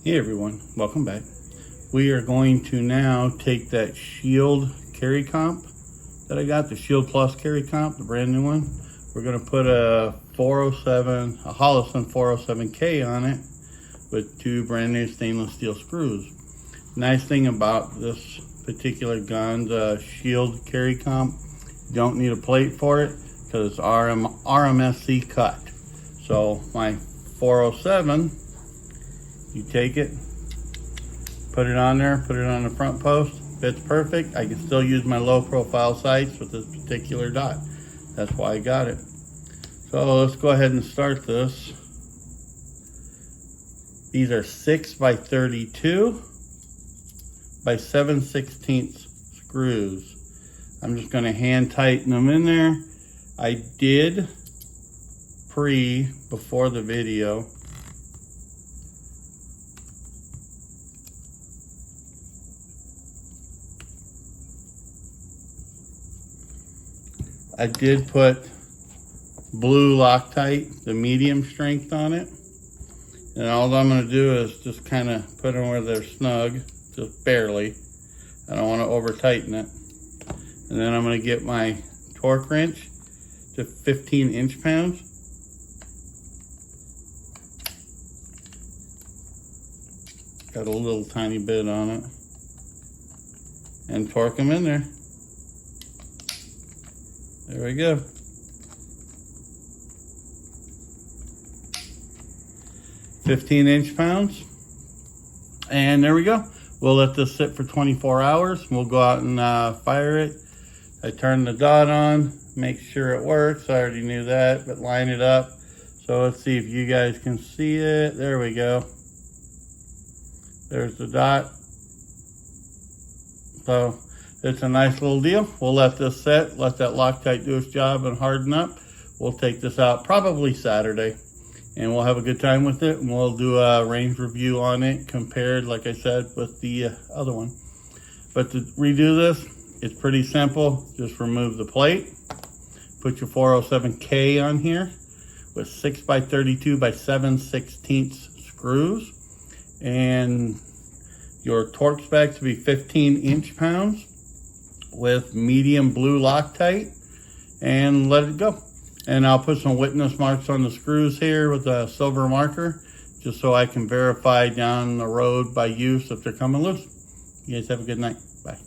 Hey everyone, welcome back. We are going to now take that Shield carry comp that I got, the Shield Plus carry comp, the brand new one. We're going to put a Holosun 407K on it with two brand new stainless steel screws. Nice thing about this particular gun, the Shield carry comp, you don't need a plate for it because it's RMSC cut. So my 407, you take it, put it on there, put it on the front post, fits perfect. I can still use my low profile sights with this particular dot. That's why I got it. So let's go ahead and start this. These are 6 by 32 by 7/16 screws. I'm just going to hand tighten them in there. I did before the video. I did put blue Loctite, the medium strength on it. And all I'm going to do is just kind of put them where they're snug, just barely. I don't want to over tighten it. And then I'm going to get my torque wrench to 15 inch-pounds. Got a little tiny bit on it. And torque them in there. There we go. 15 inch-pounds. And there we go. We'll let this sit for 24 hours. We'll go out and fire it. I turn the dot on, make sure it works. I already knew that, but line it up. So let's see if you guys can see it. There we go. There's the dot. So it's a nice little deal. We'll let this set, let that Loctite do its job and harden up. We'll take this out probably Saturday and we'll have a good time with it. And we'll do a range review on it compared, like I said, with the other one. But to redo this, it's pretty simple. Just remove the plate, put your 407K on here with 6 by 32 by 7/16 screws. And your torque specs to be 15 inch-pounds with medium blue Loctite, and let it go. And I'll put some witness marks on the screws here with a silver marker, just so I can verify down the road by use if they're coming loose. You guys have a good night. Bye.